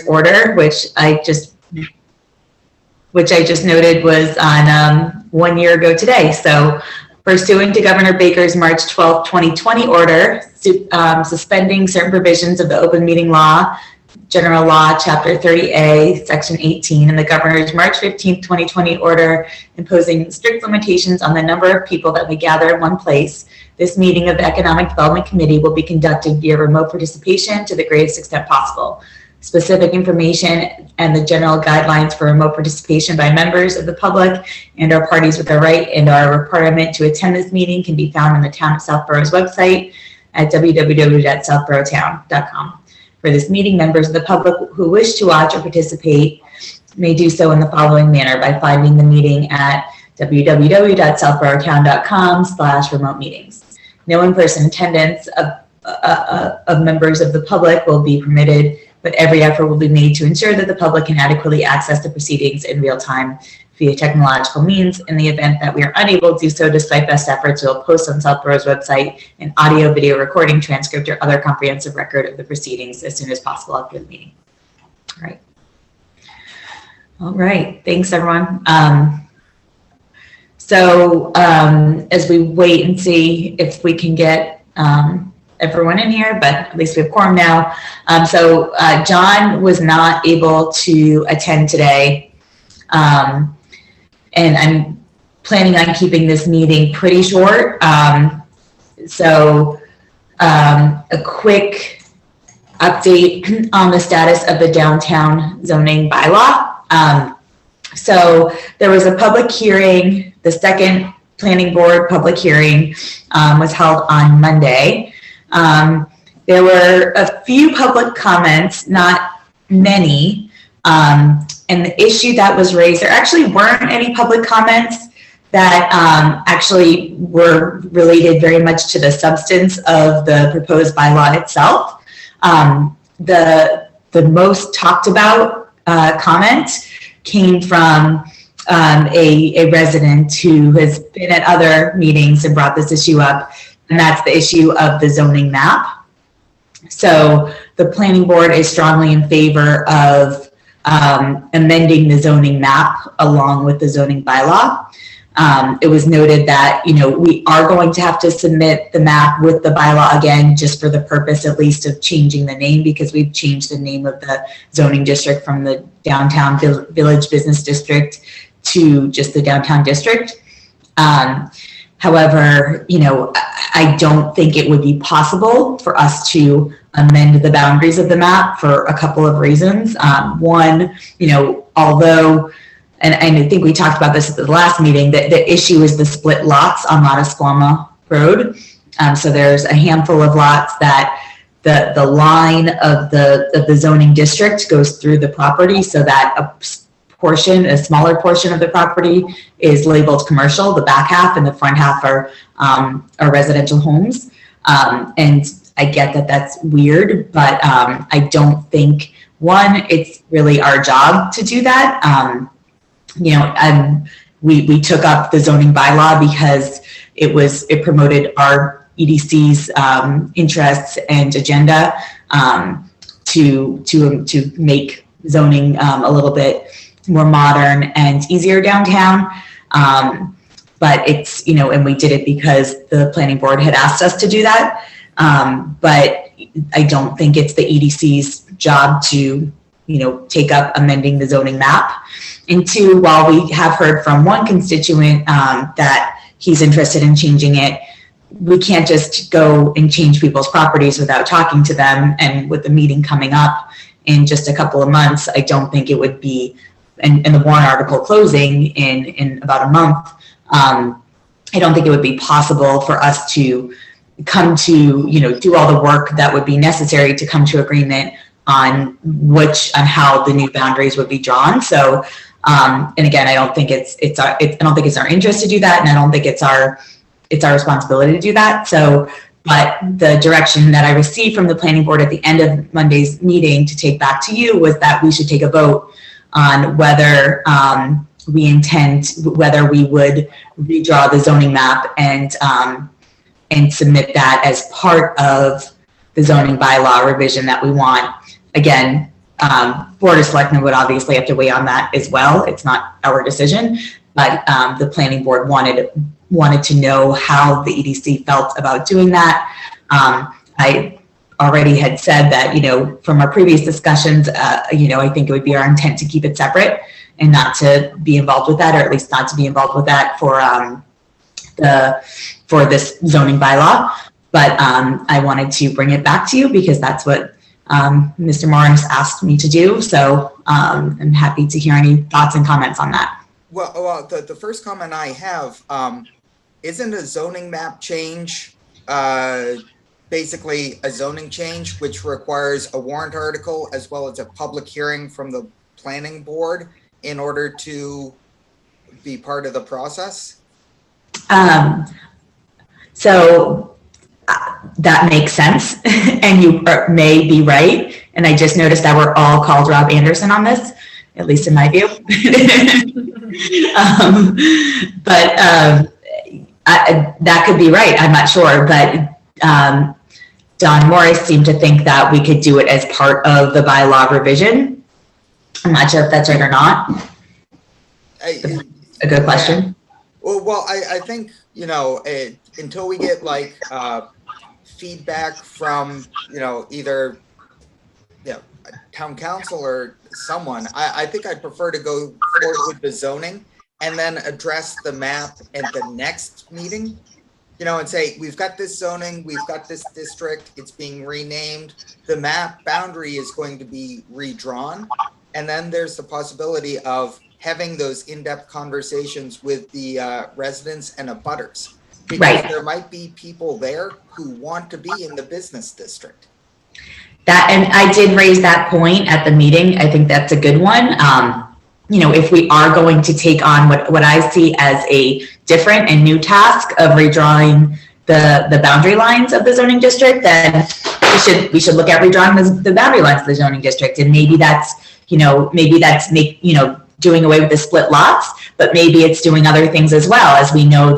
order, which I just noted was on 1 year ago today. So pursuant to Governor Baker's March 12, 2020 order, suspending certain provisions of the open meeting law, General Law, Chapter 30A, Section 18, and the Governor's March 15, 2020 order imposing strict limitations on the number of people that may gather in one place, this meeting of the Economic Development Committee will be conducted via remote participation to the greatest extent possible. Specific information and the general guidelines for remote participation by members of the public and our parties with the right and our requirement to attend this meeting can be found on the Town of Southborough's website at www.southboroughtown.com. For this meeting, members of the public who wish to watch or participate may do so in the following manner by finding the meeting at www.southboroughtown.com/remote meetings. No in-person attendance of members of the public will be permitted, but every effort will be made to ensure that the public can adequately access the proceedings in real time via technological means. In the event that we are unable to do so, despite best efforts, we will post on Southborough's website an audio, video recording, transcript, or other comprehensive record of the proceedings as soon as possible after the meeting. All right. Thanks, everyone. As we wait and see if we can get everyone in here, but at least we have quorum now. John was not able to attend today. And I'm planning on keeping this meeting pretty short. A quick update on the status of the downtown zoning bylaw. So there was a public hearing. The second planning board public hearing was held on Monday. There were a few public comments, not many. And the issue that was raised, there actually weren't any public comments that actually were related very much to the substance of the proposed bylaw itself. The most talked about comment came from a resident who has been at other meetings and brought this issue up, and that's the issue of the zoning map. So the planning board is strongly in favor of amending the zoning map along with the zoning bylaw. It was noted that, we are going to have to submit the map with the bylaw again, just for the purpose at least of changing the name, because we've changed the name of the zoning district from the downtown village business district to just the downtown district. However, I don't think it would be possible for us to amend the boundaries of the map for a couple of reasons. One, although, and I think we talked about this at the last meeting, that the issue is the split lots on Matasquama Road. So there's a handful of lots that the line of the zoning district goes through the property, so that a smaller portion of the property is labeled commercial. The back half and the front half are residential homes. And I get that that's weird, but I don't think, one, it's really our job to do that. We took up the zoning bylaw because it promoted our EDC's interests and agenda to make zoning a little bit more modern and easier downtown. But it's, and we did it because the planning board had asked us to do that. But I don't think it's the EDC's job to, take up amending the zoning map. And two, while we have heard from one constituent that he's interested in changing it, we can't just go and change people's properties without talking to them. And with the meeting coming up in just a couple of months, I don't think it would be, and the warrant article closing in about a month, I don't think it would be possible for us to come to, do all the work that would be necessary to come to agreement on how the new boundaries would be drawn. So, and again, I don't think it's our interest to do that, and I don't think it's our responsibility to do that. So, but the direction that I received from the planning board at the end of Monday's meeting to take back to you was that we should take a vote on whether whether we would redraw the zoning map and submit that as part of the zoning bylaw revision that we want. Again, Board of Selectmen would obviously have to weigh on that as well. It's not our decision, but the planning board wanted to know how the EDC felt about doing that. I already had said that, from our previous discussions, I think it would be our intent to keep it separate and not to be involved with that, or at least not to be involved with that for this zoning bylaw. But I wanted to bring it back to you because that's what Mr. Morris asked me to do. So I'm happy to hear any thoughts and comments on that. Well, the first comment I have, isn't a zoning map change basically a zoning change which requires a warrant article as well as a public hearing from the planning board in order to be part of the process? So that makes sense, and you may be right. And I just noticed that we're all called Rob Anderson on this, at least in my view. That could be right. I'm not sure, but Don Morris seemed to think that we could do it as part of the bylaw revision. I'm not sure if that's right or not. A good question. Yeah. Well, I think, until we get like feedback from, either town council or someone, I think I'd prefer to go forward with the zoning and then address the map at the next meeting, and say, we've got this zoning, we've got this district, it's being renamed, the map boundary is going to be redrawn. And then there's the possibility of having those in-depth conversations with the residents and abutters. Because right. There might be people there who want to be in the business district. And I did raise that point at the meeting. I think that's a good one. If we are going to take on what I see as a different and new task of redrawing the boundary lines of the zoning district, then we should look at redrawing the boundary lines of the zoning district. And maybe that's doing away with the split lots, but maybe it's doing other things as well. As we know,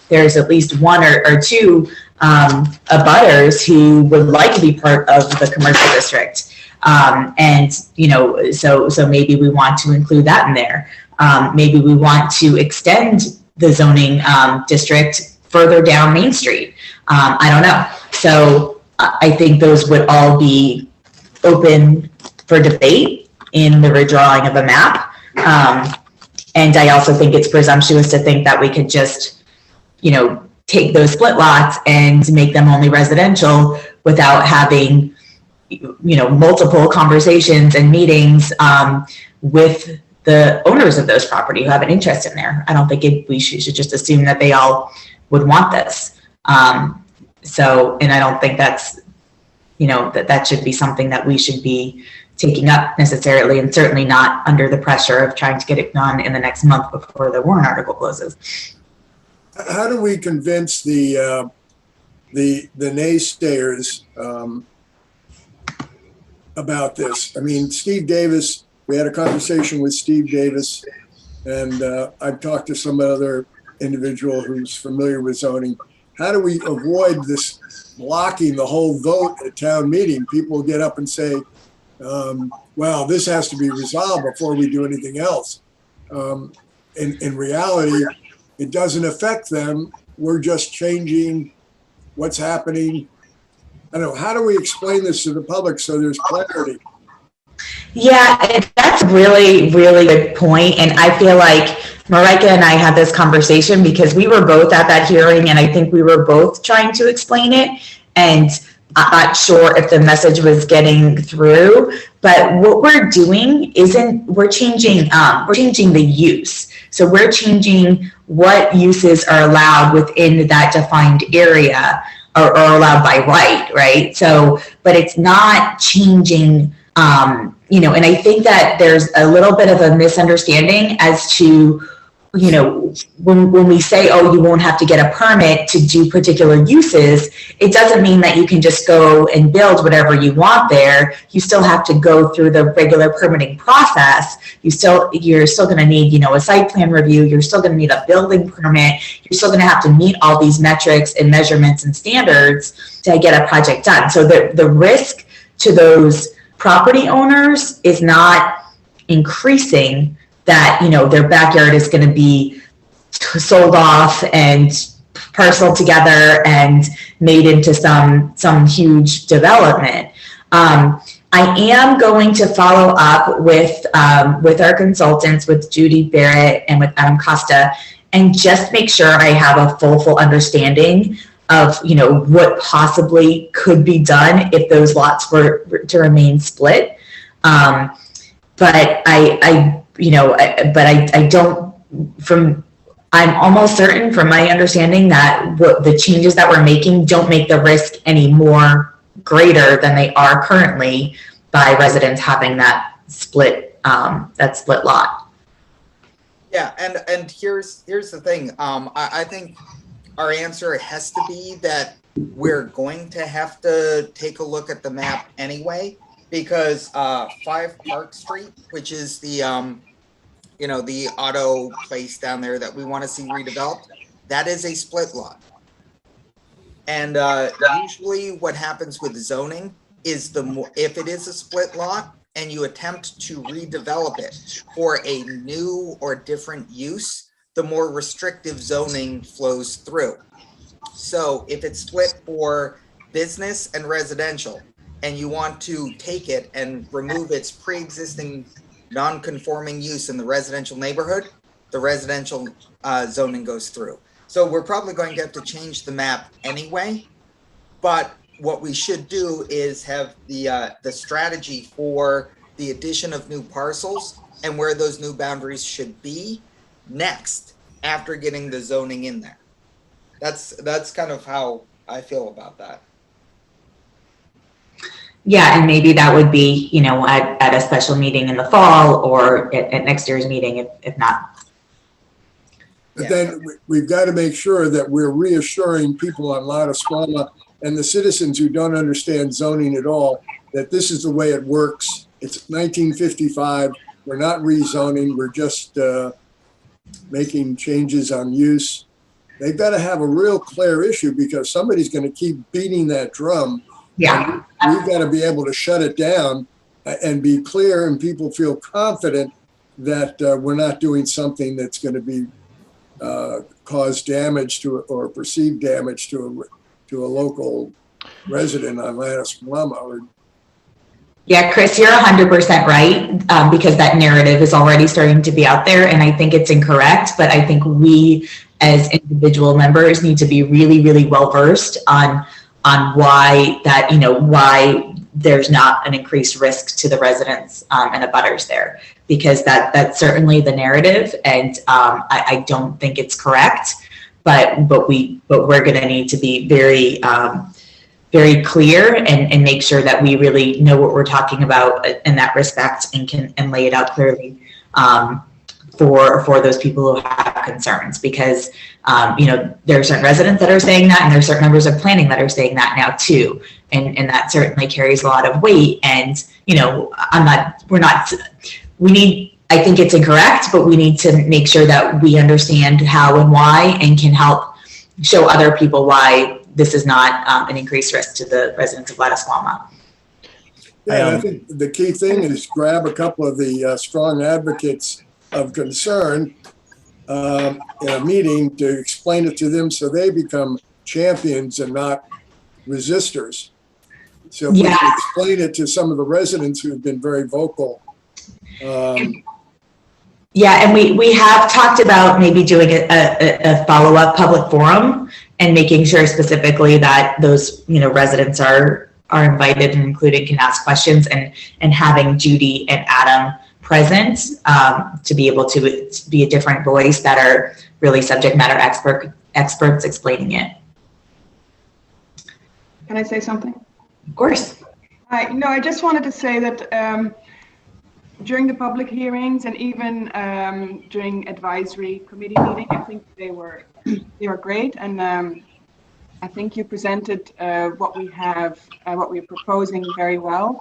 there's at least one or two abutters who would like to be part of the commercial district. So maybe we want to include that in there. Maybe we want to extend the zoning district further down Main Street. I don't know. So I think those would all be open for debate in the redrawing of a map. And I also think it's presumptuous to think that we could just, take those split lots and make them only residential without having, multiple conversations and meetings with the owners of those property who have an interest in there. I don't think we should just assume that they all would want this. And I don't think that's, that should be something that we should be taking up necessarily, and certainly not under the pressure of trying to get it done in the next month before the warrant article closes. How do we convince the naystayers about this? I mean, Steve Davis, we had a conversation with Steve Davis, and I've talked to some other individual who's familiar with zoning. How do we avoid this blocking the whole vote at town meeting? People get up and say, well, this has to be resolved before we do anything else. In reality, it doesn't affect them. We're just changing what's happening. I don't know. How do we explain this to the public so there's clarity? Yeah, that's a really, really good point. And I feel like Marika and I had this conversation because we were both at that hearing, and I think we were both trying to explain it. And I'm not sure if the message was getting through, but what we're doing we're changing the use. So we're changing what uses are allowed within that defined area or allowed by right? So, but it's not changing, and I think that there's a little bit of a misunderstanding as to, when we say, oh, you won't have to get a permit to do particular uses, it doesn't mean that you can just go and build whatever you want there. You still have to go through the regular permitting process. You're still going to need, a site plan review. You're still going to need a building permit. You're still going to have to meet all these metrics and measurements and standards to get a project done. So the risk to those property owners is not increasing that, their backyard is going to be sold off and parceled together and made into some huge development. I am going to follow up with our consultants, with Judy Barrett and with Adam Costa, and just make sure I have a full understanding of, what possibly could be done if those lots were to remain split. But I don't, I'm almost certain from my understanding that what the changes that we're making don't make the risk any more greater than they are currently by residents having that split lot. Yeah, and here's the thing. I think our answer has to be that we're going to have to take a look at the map anyway, because 5 Park Street, which is the the auto place down there that we want to see redeveloped, that is a split lot. And usually what happens with zoning is if it is a split lot and you attempt to redevelop it for a new or different use, the more restrictive zoning flows through. So if it's split for business and residential, and you want to take it and remove its pre-existing non-conforming use in the residential neighborhood, the residential zoning goes through. So we're probably going to have to change the map anyway, but what we should do is have the strategy for the addition of new parcels and where those new boundaries should be next after getting the zoning in there. That's kind of how I feel about that. Yeah, and maybe that would be, at a special meeting in the fall or at next year's meeting, if not. But then we've got to make sure that we're reassuring people on La Escuela and the citizens who don't understand zoning at all that this is the way it works. It's 1955. We're not rezoning. We're just making changes on use. They've got to have a real clear issue, because somebody's going to keep beating that drum. Yeah. And we've got to be able to shut it down and be clear, and people feel confident that we're not doing something that's going to be cause damage to or perceived damage to a local resident on La Escuela. Yeah, Chris, you're 100% right, because that narrative is already starting to be out there, and I think it's incorrect. But I think we, as individual members, need to be really, really well versed on why that, why there's not an increased risk to the residents and abutters there, because that's certainly the narrative, and I don't think it's correct. But we're going to need to be very very clear and make sure that we really know what we're talking about in that respect, and lay it out clearly for those people who have concerns, because there are certain residents that are saying that, and there are certain members of planning that are saying that now too, and that certainly carries a lot of weight. And I think it's incorrect, but we need to make sure that we understand how and why, and can help show other people why this is not an increased risk to the residents of La Escuela. Yeah, I think the key thing is grab a couple of the strong advocates of concern in a meeting to explain it to them, so they become champions and not resistors. So if we can explain it to some of the residents who have been very vocal. Yeah, and we have talked about maybe doing a follow-up public forum and making sure specifically that those residents are invited and included, can ask questions, and having Judy and Adam present to be able to be a different voice that are really subject matter experts explaining it. Can I say something? Of course. I just wanted to say that during the public hearings and even during advisory committee meeting, I think they were great, and I think you presented what we have, what we're proposing very well.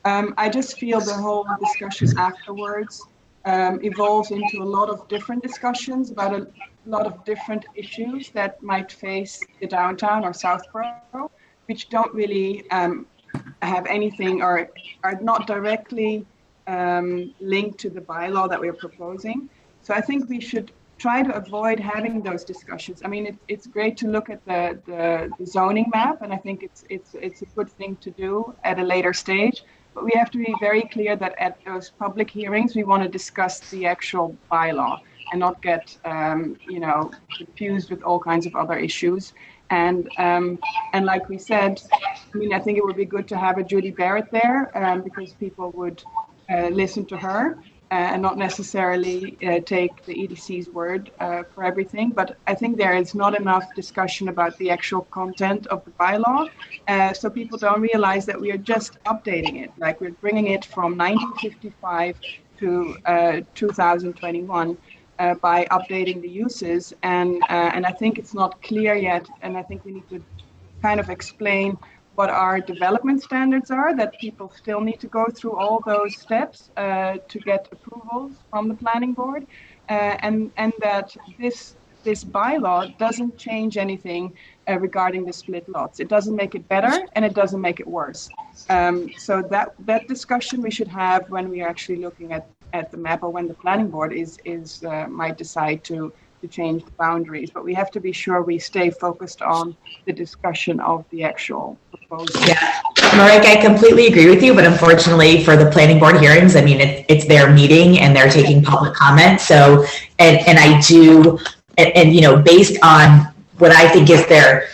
I just feel the whole discussion afterwards evolves into a lot of different discussions about a lot of different issues that might face the downtown or Southborough, which don't really have anything or are not directly linked to the bylaw that we're proposing. So I think we should try to avoid having those discussions. I mean, it's great to look at the zoning map, and I think it's a good thing to do at a later stage. But we have to be very clear that at those public hearings, we want to discuss the actual bylaw and not get confused with all kinds of other issues. And like we said, I mean, I think it would be good to have a Judy Barrett there because people would listen to her and not necessarily take the EDC's word for everything. But I think there is not enough discussion about the actual content of the bylaw. So people don't realize that we are just updating it. Like we're bringing it from 1955 to 2021 by updating the uses. And I think it's not clear yet. And I think we need to kind of explain what our development standards are, that people still need to go through all those steps to get approvals from the planning board, and that this bylaw doesn't change anything regarding the split lots. It doesn't make it better and it doesn't make it worse. So that discussion we should have when we are actually looking at the map, or when the planning board might decide to change the boundaries, but we have to be sure we stay focused on the discussion of the actual proposal. Yeah, Marek, I completely agree with you, but unfortunately for the planning board hearings, I mean, it's their meeting and they're taking public comment. So, and I do, and you know, based on what I think is their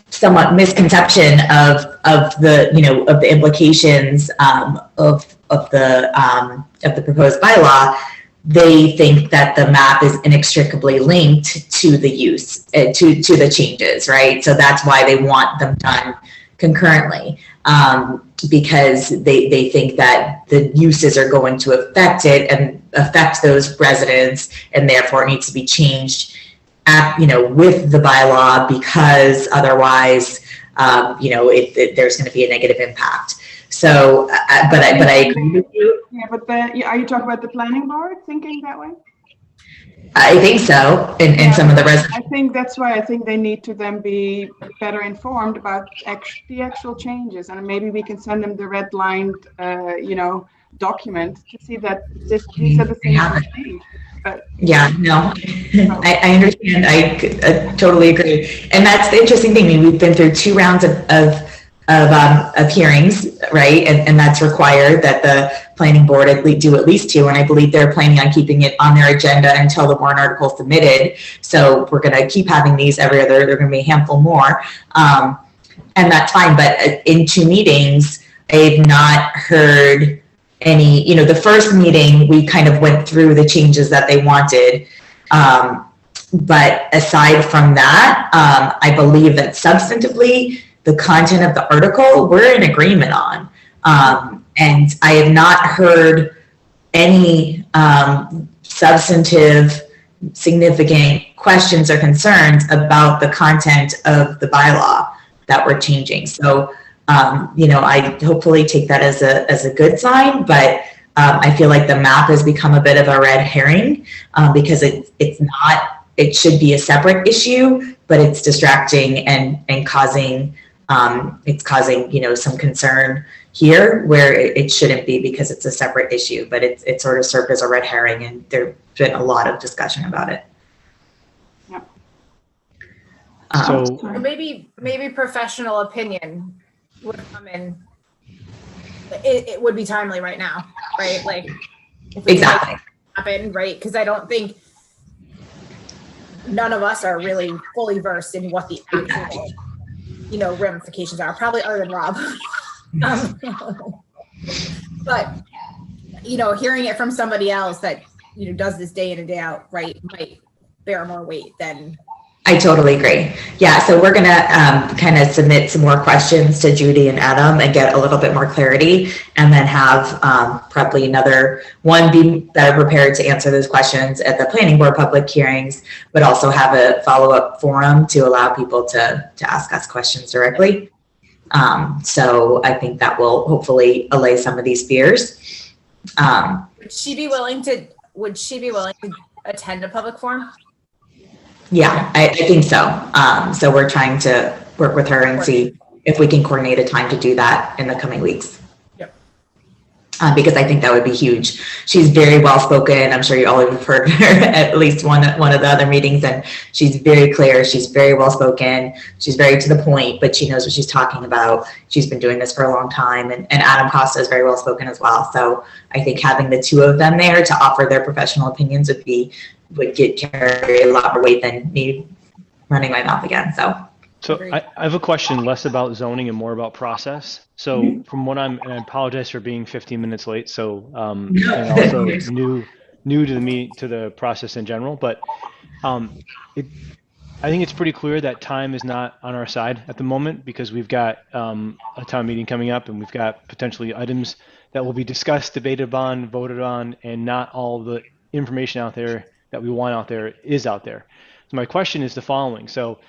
somewhat misconception of the, you know, of the implications of the proposed bylaw, they think that the map is inextricably linked to the use, to the changes, right? So that's why they want them done concurrently, because they think that the uses are going to affect it and affect those residents, and therefore it needs to be changed at, you know, with the bylaw, because otherwise, you know, there's going to be a negative impact. So, but I agree with you. Yeah, but are you talking about the planning board thinking that way? I think so, and some of the residents. I think that's why I think they need to then be better informed about the actual changes, and maybe we can send them the redlined, you know, document to see that these are the things that change. Yeah, no, I understand. I totally agree, and that's the interesting thing. I mean, we've been through 2 rounds of hearings, right? And that's required that the planning board do at least 2. And I believe they're planning on keeping it on their agenda until the warrant article is submitted. So we're going to keep having these every other, there are going to be a handful more. And that's fine. But in 2 meetings, I've not heard any, you know, the first meeting, we kind of went through the changes that they wanted. But aside from that, I believe that substantively, the content of the article, we're in agreement on. And I have not heard any substantive, significant questions or concerns about the content of the bylaw that we're changing. So, you know, I hopefully take that as a good sign, but I feel like the map has become a bit of a red herring because it's not, it should be a separate issue, but it's distracting and causing, it's causing, you know, some concern here where it shouldn't be because it's a separate issue, but it sort of served as a red herring, and there's been a lot of discussion about it. Yeah. So maybe professional opinion would come in. It would be timely right now, right? Like if Exactly. happen, right? Because I don't think none of us are really fully versed in what the actual, you know, ramifications are. Probably other than Rob. But you know, hearing it from somebody else that, you know, does this day in and day out, right, might bear more weight than. I totally agree. Yeah, so we're gonna kind of submit some more questions to Judy and Adam and get a little bit more clarity, and then have probably another one be better prepared to answer those questions at the planning board public hearings, but also have a follow-up forum to allow people to ask us questions directly. So I think that will hopefully allay some of these fears. Would she be willing to attend a public forum? Yeah, I think so. So we're trying to work with her and see if we can coordinate a time to do that in the coming weeks. Yep. Because I think that would be huge. She's very well spoken. I'm sure you all have heard her at least one of the other meetings, and she's very clear. She's very well spoken. She's very to the point, but she knows what she's talking about. She's been doing this for a long time, and Adam Costa is very well spoken as well. So I think having the two of them there to offer their professional opinions would carry a lot more weight than me running my mouth again. So I have a question less about zoning and more about process. So from what and I apologize for being 15 minutes late. So and also new to the process in general, but I think it's pretty clear that time is not on our side at the moment, because we've got a town meeting coming up, and we've got potentially items that will be discussed, debated on, voted on, and not all the information out there that we want out there is out there. So my question is the following. So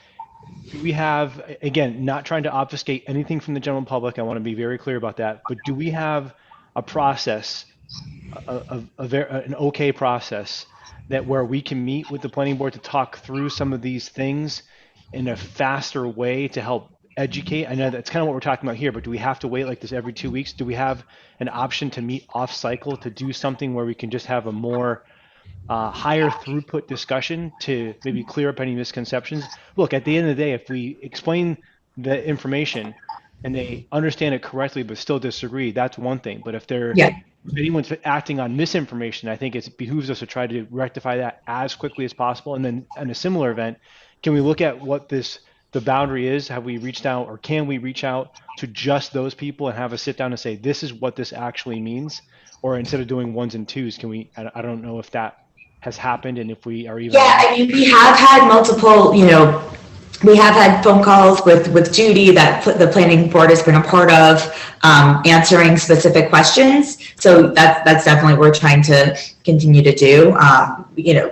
we have, again, not trying to obfuscate anything from the general public. I want to be very clear about that. But do we have a process, an okay process, that where we can meet with the planning board to talk through some of these things in a faster way to help educate? I know that's kind of what we're talking about here, but do we have to wait like this every 2 weeks? Do we have an option to meet off cycle to do something where we can just have a more higher throughput discussion to maybe clear up any misconceptions? Look, at the end of the day, if we explain the information and they understand it correctly but still disagree, that's one thing. But if anyone's acting on misinformation, I think it behooves us to try to rectify that as quickly as possible. And then in a similar event, can we look at what the boundary is? Have we reached out, or can we reach out to just those people and have a sit down and say, this is what this actually means? Or instead of doing ones and twos, can we, I don't know if that has happened, and if we are even. Yeah, I mean, we have had multiple, we have had phone calls with Judy that the planning board has been a part of, answering specific questions. So that's definitely what we're trying to continue to do.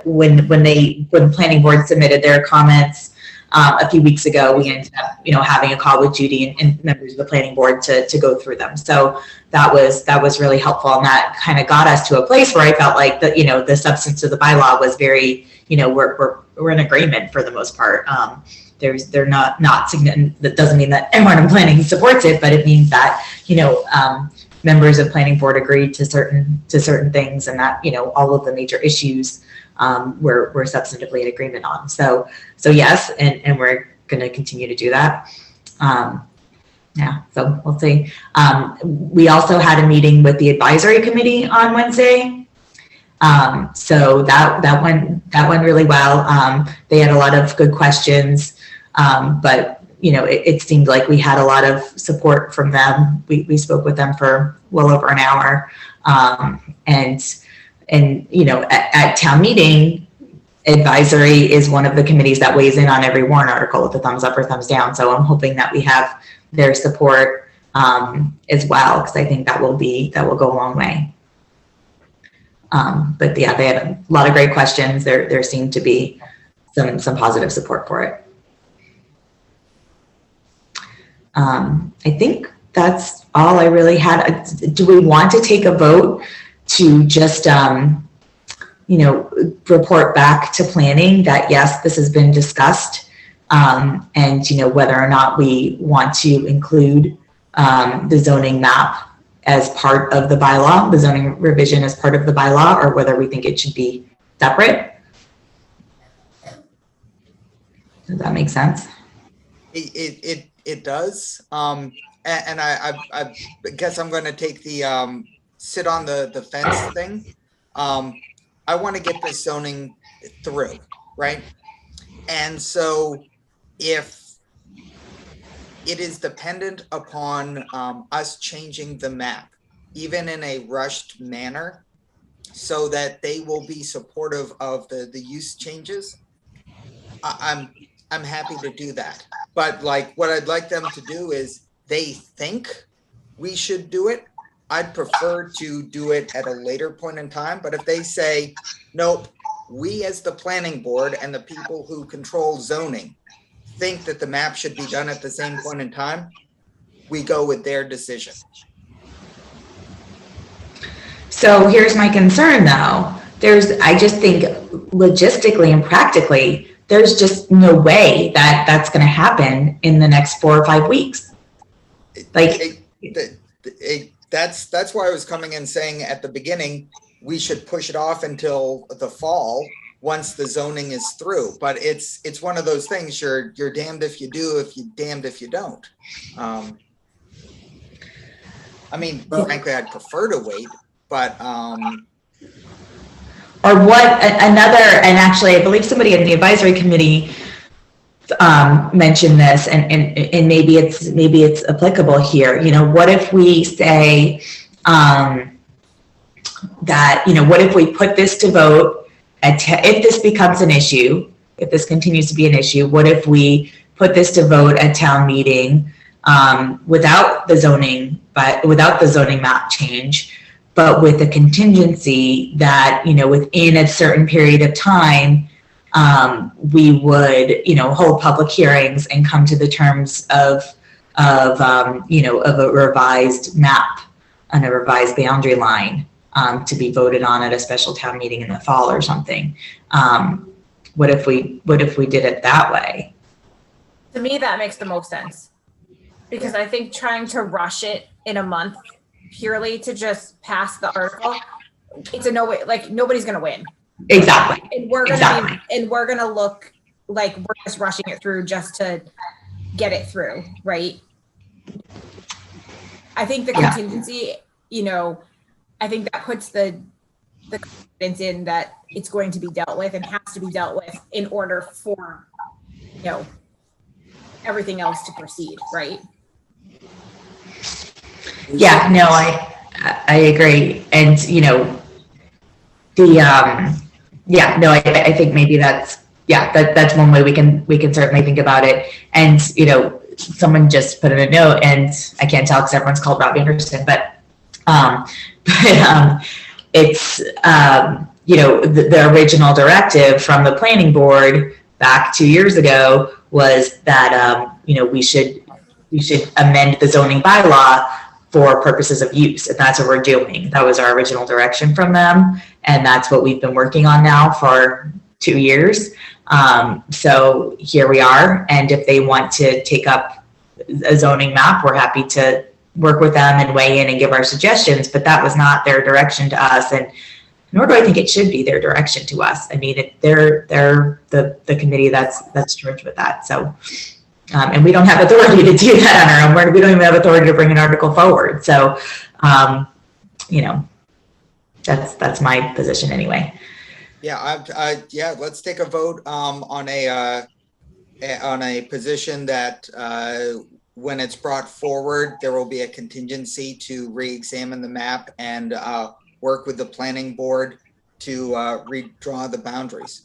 When planning board submitted their comments a few weeks ago, we ended up, having a call with Judy and members of the planning board to go through them. So that was really helpful, and that kind of got us to a place where I felt like the substance of the bylaw was very, we're in agreement for the most part. They're not significant. That doesn't mean that everyone in planning supports it, but it means that members of planning board agreed to certain things, and that all of the major issues we're substantively in agreement on. So yes, and we're going to continue to do that. So we'll see. We also had a meeting with the advisory committee on Wednesday. So that went really well. They had a lot of good questions, but it seemed like we had a lot of support from them. We spoke with them for well over an hour, and at town meeting, advisory is one of the committees that weighs in on every warrant article with a thumbs up or thumbs down. So I'm hoping that we have their support as well, because I think that will go a long way. But yeah, they had a lot of great questions. There seemed to be some positive support for it. I think that's all I really had. Do we want to take a vote to just report back to planning that yes, this has been discussed, and whether or not we want to include the zoning map as part of the bylaw, the zoning revision as part of the bylaw, or whether we think it should be separate? Does that make sense? It does. And I guess I'm going to take the sit on the fence thing. I want to get this zoning through, right? And so if it is dependent upon us changing the map, even in a rushed manner, so that they will be supportive of the use changes, I'm happy to do that. But like what I'd like them to do is they think we should do it. I'd prefer to do it at a later point in time. But if they say, nope, we as the planning board and the people who control zoning think that the map should be done at the same point in time, we go with their decision. So here's my concern though. I just think logistically and practically, there's just no way that that's going to happen in the next 4 or 5 weeks. Like, That's why I was coming in saying at the beginning, we should push it off until the fall once the zoning is through. But it's one of those things, you're damned if you do, if you damned if you don't. I mean, frankly, I'd prefer to wait, but or what another, and actually I believe somebody in the advisory committee mentioned this, and maybe it's applicable here. You know, what if we say that, you know, what if we put this to vote if this becomes an issue, if this continues to be an issue, what if we put this to vote at town meeting without the zoning map change, but with a contingency that, you know, within a certain period of time, we would, you know, hold public hearings and come to the terms of you know, of a revised map and a revised boundary line to be voted on at a special town meeting in the fall or something. What if we did it that way? To me, that makes the most sense, because I think trying to rush it in a month purely to just pass the article, it's a no way, like nobody's going to win. Exactly. And we're going to look like we're just rushing it through just to get it through. Right. I think the contingency, you know, I think that puts the confidence in that it's going to be dealt with and has to be dealt with in order for, you know, everything else to proceed. Right. Yeah, no, I agree. And, you know, I think maybe that's one way we can certainly think about it. And, you know, someone just put in a note, and I can't tell because everyone's called Rob Anderson, but it's, you know, the original directive from the planning board back 2 years ago was that, you know, we should amend the zoning bylaw for purposes of use. And that's what we're doing. That was our original direction from them. And that's what we've been working on now for 2 years. So here we are. And if they want to take up a zoning map, we're happy to work with them and weigh in and give our suggestions, but that was not their direction to us. And nor do I think it should be their direction to us. I mean, they're the committee that's charged with that. So, and we don't have authority to do that on our own. We don't even have authority to bring an article forward. So, you know, that's my position anyway. Yeah, yeah. Let's take a vote on a position that when it's brought forward, there will be a contingency to re-examine the map and work with the planning board to redraw the boundaries.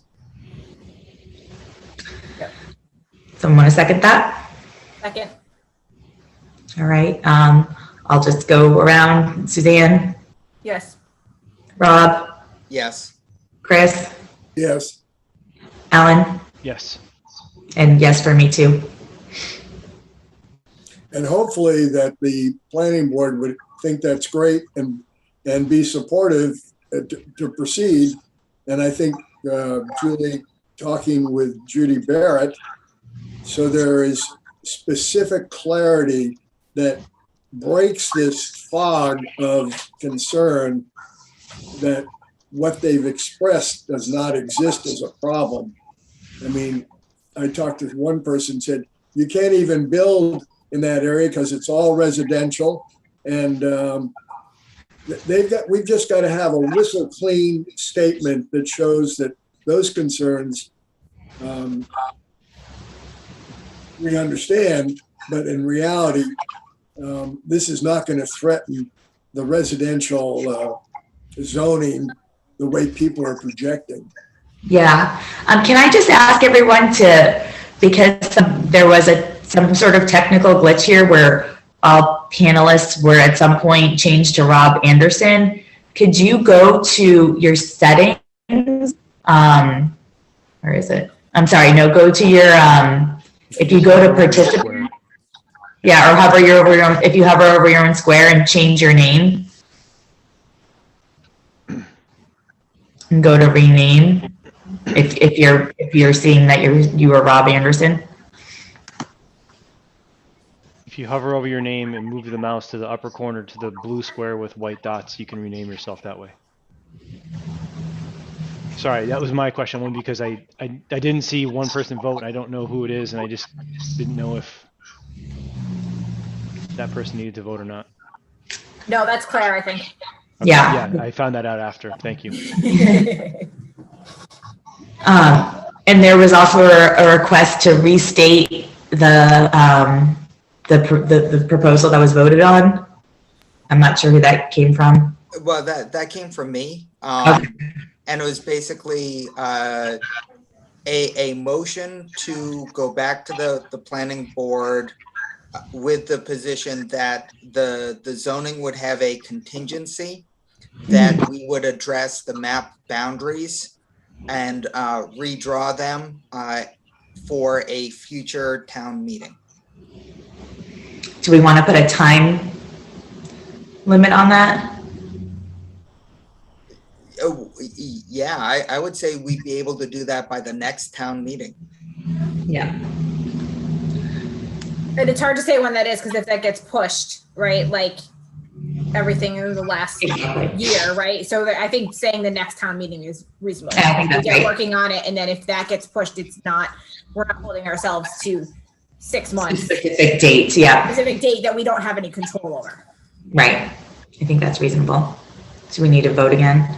Someone want to second that? Second. All right. I'll just go around. Suzanne? Yes. Rob? Yes. Chris? Yes. Alan? Yes. And yes for me too. And hopefully that the planning board would think that's great and be supportive to proceed. And I think Julie, talking with Judy Barrett, so there is specific clarity that breaks this fog of concern that what they've expressed does not exist as a problem. I mean, I talked to one person, said, you can't even build in that area because it's all residential. And we've just got to have a whistle clean statement that shows that those concerns we understand, but in reality, this is not going to threaten the residential zoning the way people are projecting. Yeah. Can I just ask everyone because there was some sort of technical glitch here where all panelists were at some point changed to Rob Anderson. Could you go to your settings? Where is it? I'm sorry. No, go to your, if you go to participant, yeah, or hover if you hover over your own square and change your name and go to rename. If you're seeing that you are Rob Anderson. if you hover over your name and move the mouse to the upper corner to the blue square with white dots, you can rename yourself that way. Sorry, that was my question, only because I didn't see one person vote. I don't know who it is, and I just didn't know if that person needed to vote or not. No, that's Claire, I think. Okay, Yeah. Yeah, I found that out after. Thank you. And there was also a request to restate the proposal that was voted on. I'm not sure who that came from. Well, that came from me. Okay. And it was basically a motion to go back to the planning board with the position that the zoning would have a contingency, that we would address the map boundaries and redraw them for a future town meeting. Do we want to put a time limit on that? Oh, yeah, I would say we'd be able to do that by the next town meeting. Yeah. And it's hard to say when that is, because if that gets pushed, right, like everything in the last year, right? So I think saying the next town meeting is reasonable. I think that's We get right. working on it, and then if that gets pushed, we're not holding ourselves to 6 months. Specific dates, yeah. Specific date that we don't have any control over. Right. I think that's reasonable. So we need to vote again.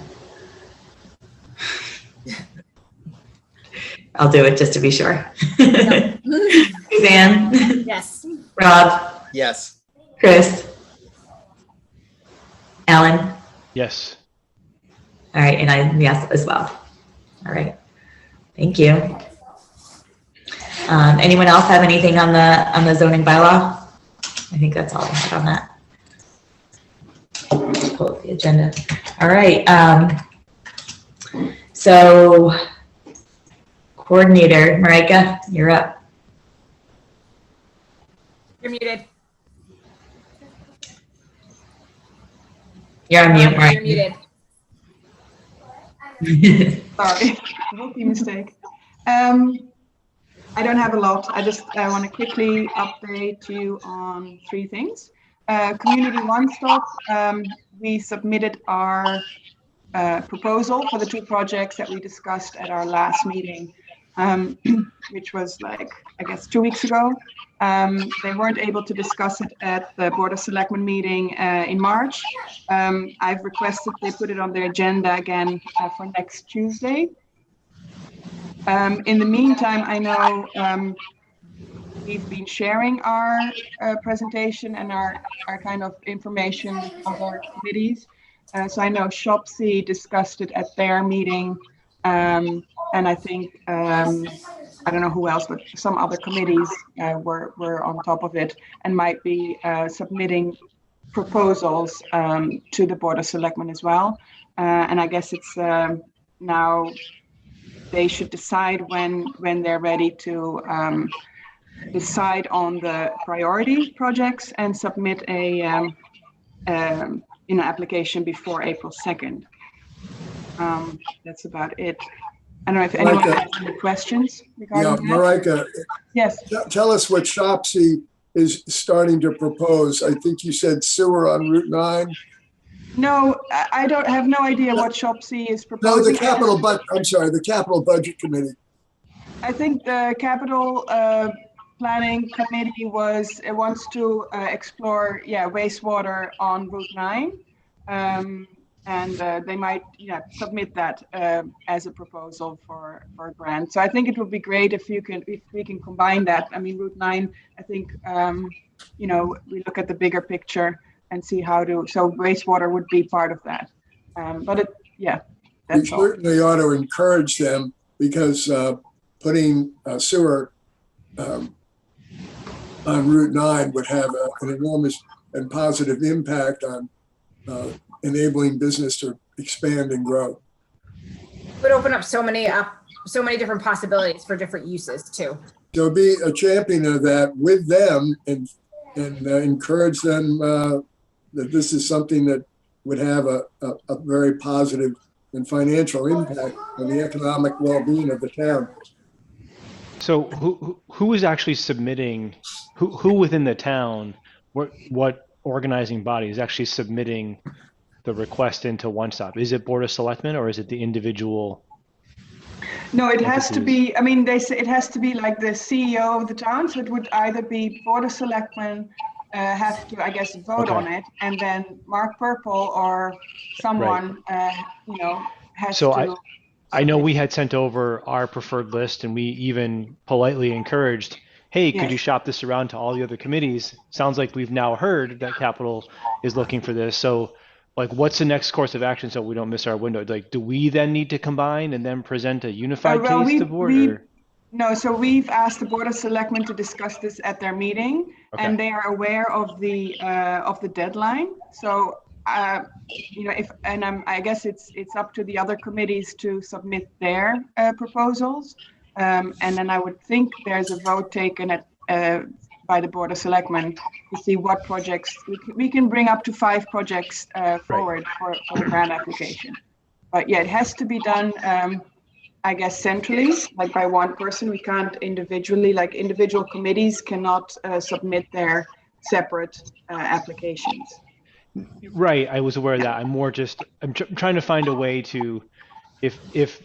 I'll do it just to be sure. Suzanne? Yes. Rob? Yes. Chris? Alan? Yes. All right, and I'm yes as well. All right. Thank you. Anyone else have anything on the zoning bylaw? I think that's all I had on that. Let's pull up the agenda. All right. So coordinator, Marika, you're up. You're muted. You're on mute, You're Marika. muted. Sorry, rookie mistake. I don't have a lot. I want to quickly update you on 3 things. Community One Stop, we submitted our proposal for the 2 projects that we discussed at our last meeting, which was like, I guess, 2 weeks ago. They weren't able to discuss it at the Board of Selectmen meeting in March. I've requested they put it on their agenda again for next Tuesday. In the meantime, I know we've been sharing our presentation and our kind of information with other committees. So I know ShopC discussed it at their meeting, and I think I don't know who else, but some other committees were on top of it and might be submitting proposals to the Board of Selectmen as well. And I guess it's now they should decide when they're ready to decide on the priority projects and submit a application before April 2nd. That's about it. I don't know if anyone has any questions regarding that. Marika, Yes. tell us what ShopC is starting to propose. I think you said sewer on Route 9. No, I don't have no idea what ShopC is No, proposing. the capital budget committee. I think the capital planning committee wants to explore wastewater on Route 9, and they might submit that as a proposal for a grant. So I think it would be great if we can combine that. I mean, Route 9, I think we look at the bigger picture and see so wastewater would be part of that. But We that's all. certainly ought to encourage them, because putting sewer on Route 9 would have an enormous and positive impact on enabling business to expand and grow. Would open up so many different possibilities for different uses too. So be a champion of that with them and encourage them that this is something that would have a very positive and financial impact on the economic well-being of the town. So who is actually submitting? who within the town, what organizing body is actually submitting the request into One Stop? Is it Board of Selectmen or is it the individual? No, it has to entities? be, I mean, they say it has to be like the CEO of the town, so it would either be Board of Selectmen have to, I guess, vote Okay. on it, and then Mark Purple or someone, you know, has So to. I know submit. we had sent over our preferred list and we even politely encouraged, hey, could you Yes. shop this around to all the other committees? Sounds like we've now heard that Capital is looking for this. So like, what's the next course of action so we don't miss our window? Like, do we then need to combine and then present a unified Well, case to board or? no, so we've asked the Board of Selectmen to discuss this at their meeting, Okay, and they are aware of the deadline. So, you know, I guess it's up to the other committees to submit their proposals, and then I would think there's a vote taken at by the Board of Selectmen to see what projects we can bring up to 5 projects forward for the grant application. But yeah, it has to be done. I guess centrally, like by one person. We can't individually, like individual committees cannot submit their separate applications. right. I was aware of that. I'm trying to find a way to, if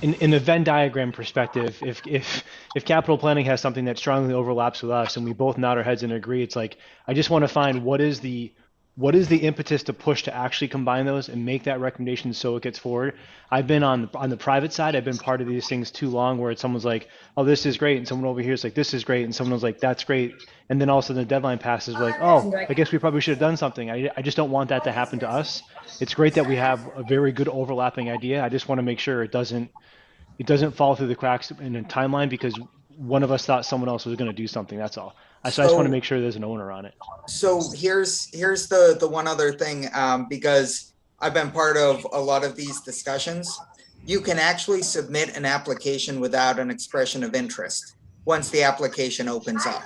in the Venn diagram perspective, if capital planning has something that strongly overlaps with us and we both nod our heads and agree, it's like, I just want to find what is the impetus to push to actually combine those and make that recommendation so it gets forward. I've been on the private side. I've been part of these things too long where someone's like, oh, this is great. And someone over here is like, this is great. And someone was like, that's great. And then all of a sudden the deadline passes. We're like, oh, I guess we probably should have done something. I just don't want that to happen to us. It's great that we have a very good overlapping idea. I just want to make sure it doesn't fall through the cracks in a timeline because one of us thought someone else was going to do something. That's all. So I just want to make sure there's an owner on it. So here's the one other thing, because I've been part of a lot of these discussions. You can actually submit an application without an expression of interest once the application opens up.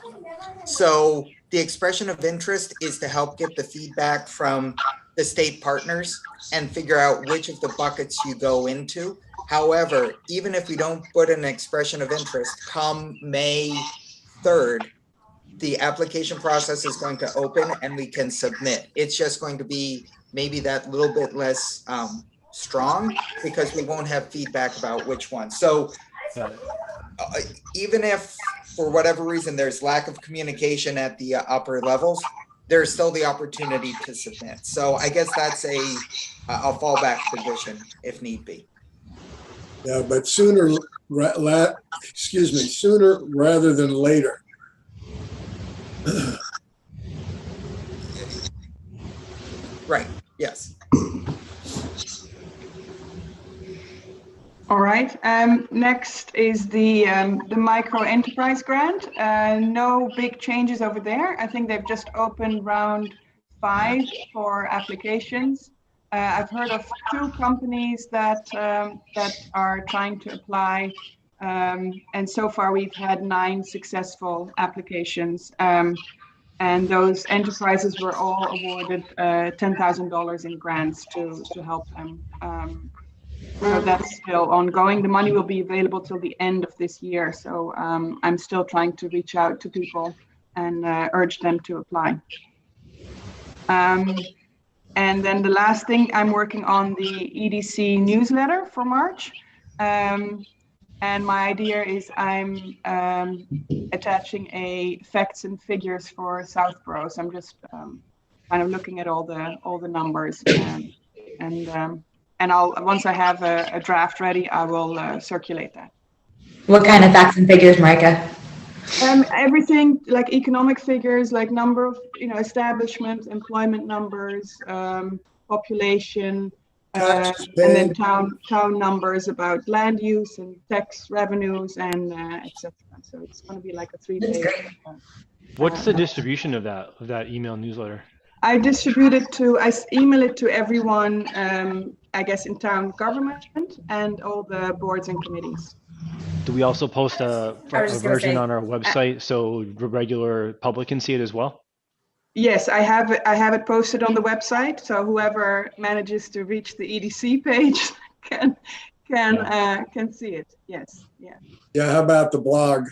So the expression of interest is to help get the feedback from the state partners and figure out which of the buckets you go into. However, even if we don't put an expression of interest, come May 3rd, the application process is going to open and we can submit. It's just going to be maybe that little bit less strong because we won't have feedback about which one. So even if for whatever reason there's lack of communication at the upper levels, there's still the opportunity to submit. So I guess that's a fallback position if need be. Yeah, but sooner rather than later. Right, yes. All right. Next is the micro enterprise grant. No big changes over there. I think they've just opened round 5 for applications. I've heard of 2 companies that are trying to apply, and so far we've had 9 successful applications. And those enterprises were all awarded $10,000 in grants to help them. So that's still ongoing. The money will be available till the end of this year. So I'm still trying to reach out to people and urge them to apply. And then the last thing, I'm working on the EDC newsletter for March. And my idea is I'm attaching a facts and figures for Southborough. So I'm just kind of looking at all the numbers and I'll once I have a draft ready, I will circulate that. What kind of facts and figures, Marika? Everything like economic figures, like number of establishments, employment numbers, population, and then town numbers about land use and tax revenues and etc. So it's going to be like a 3-page. What's the distribution of that email newsletter? I email it to everyone, I guess, in town government and all the boards and committees. Do we also post a version on our website so the regular public can see it as well? Yes, I have it posted on the website, so whoever manages to reach the EDC page can see it. Yes, yeah. Yeah, how about the blog?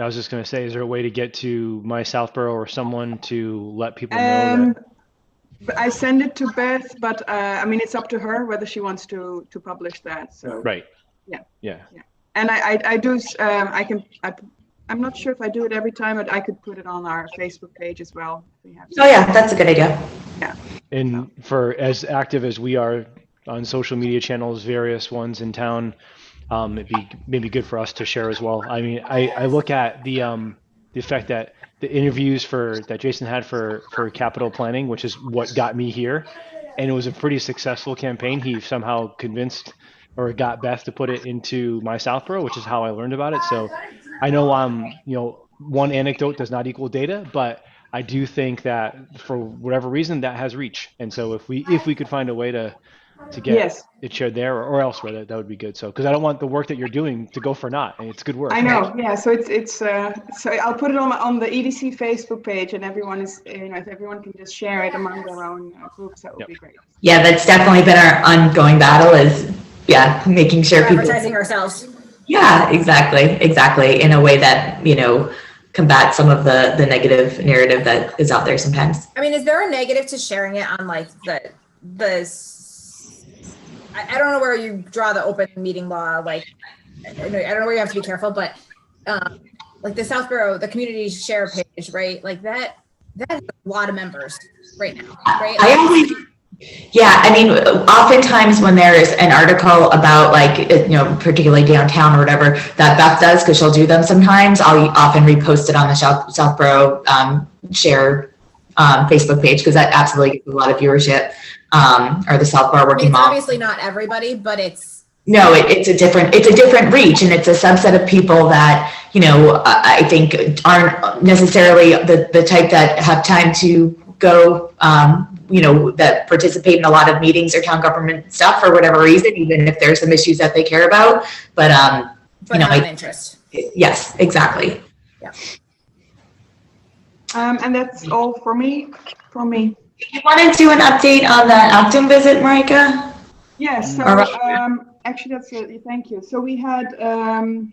I was just going to say, is there a way to get to my Southborough or someone to let people know that? I send it to Beth, but I mean, it's up to her whether she wants to publish that. So Right. Yeah. And I do. I'm not sure if I do it every time, but I could put it on our Facebook page as well. If we have Oh yeah, that's a good idea. Yeah. And for as active as we are on social media channels, various ones in town, it'd be maybe good for us to share as well. I mean, I look at the effect that the interviews that Jason had for capital planning, which is what got me here, and it was a pretty successful campaign. He somehow convinced or got Beth to put it into my Southborough, which is how I learned about it. So I know one anecdote does not equal data, but I do think that for whatever reason that has reach. And so if we could find a way to get it shared there or elsewhere, that would be good. So because I don't want the work that you're doing to go for naught, and it's good work. I know. Yeah. So it's so I'll put it on the EDC Facebook page, and everyone is if everyone can just share it among their own groups, that would be great. Yeah, that's definitely been our ongoing battle is making sure people advertising ourselves. Yeah, exactly. In a way that, combat some of the negative narrative that is out there sometimes. I mean, is there a negative to sharing it on like I don't know where you draw the open meeting law. Like, I don't know where you have to be careful, but like the Southborough, the community share page, right? Like that has a lot of members right now, right? Oftentimes when there's an article about particularly downtown or whatever that Beth does, because she'll do them sometimes, I'll often repost it on the Southborough share Facebook page, because that absolutely gets a lot of viewership, or the Southborough Working Mom. Obviously not everybody, but it's a different reach, and it's a subset of people that I think aren't necessarily the type that have time to go that participate in a lot of meetings or town government stuff for whatever reason, even if there's some issues that they care about. But have an interest. Yes, exactly. Yeah. And that's all for me. You want to do an update on the Acton visit, Marika? Yes. So actually, that's it. Thank you. So we had when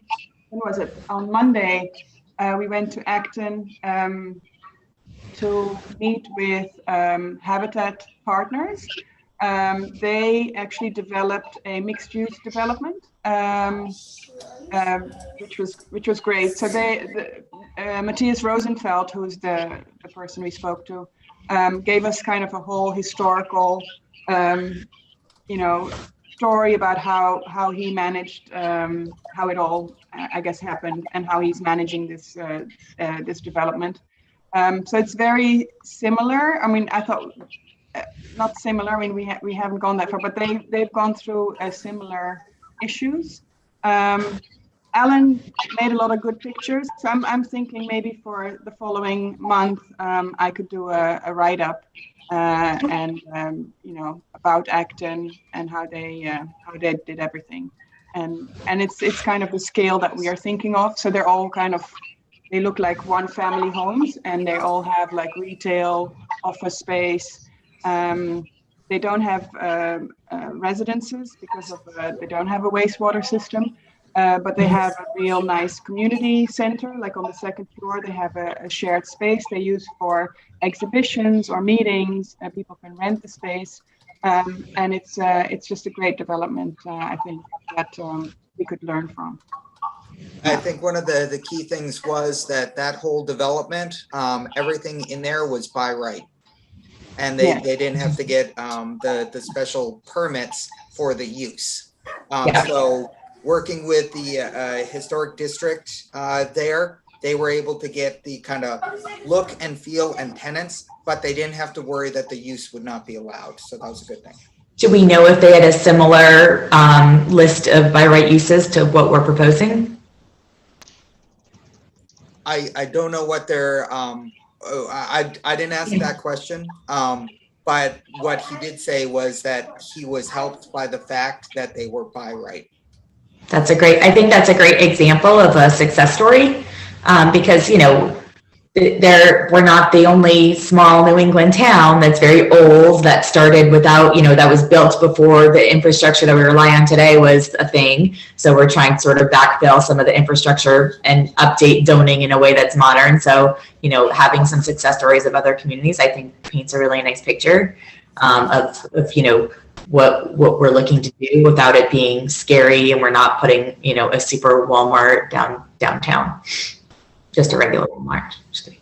was it? On Monday, we went to Acton to meet with Habitat Partners. They actually developed a mixed-use development, which was great. So Matthias Rosenfeld, who's the person we spoke to, gave us kind of a whole historical, story about how he managed, how it all, I guess, happened, and how he's managing this development. So it's very similar. I mean, I thought not similar. I mean, we haven't gone that far, but they've gone through similar issues. Alan made a lot of good pictures. So I'm thinking maybe for the following month, I could do a write-up and about Acton and how they did everything, and it's kind of the scale that we are thinking of. So they're all they look like one family homes, and they all have like retail, office space. They don't have residences because of they don't have a wastewater system, but they have a real nice community center. Like on the second floor, they have a shared space they use for exhibitions or meetings. People can rent the space, and it's just a great development. I think that we could learn from. I think one of the key things was that whole development, everything in there was by right. And they didn't have to get the special permits for the use. So working with the historic district there, they were able to get the kind of look and feel and tenants, but they didn't have to worry that the use would not be allowed. So that was a good thing. Do we know if they had a similar list of by right uses to what we're proposing? I don't know what their I didn't ask that question, but what he did say was that he was helped by the fact that they were by right. I think that's a great example of a success story, because there's we're not the only small New England town that's very old, that started without, that was built before the infrastructure that we rely on today was a thing. So we're trying to sort of backfill some of the infrastructure and update zoning in a way that's modern. So, having some success stories of other communities, I think paints a really nice picture of what we're looking to do without it being scary, and we're not putting, a super Walmart downtown. Just a regular Walmart. Just kidding.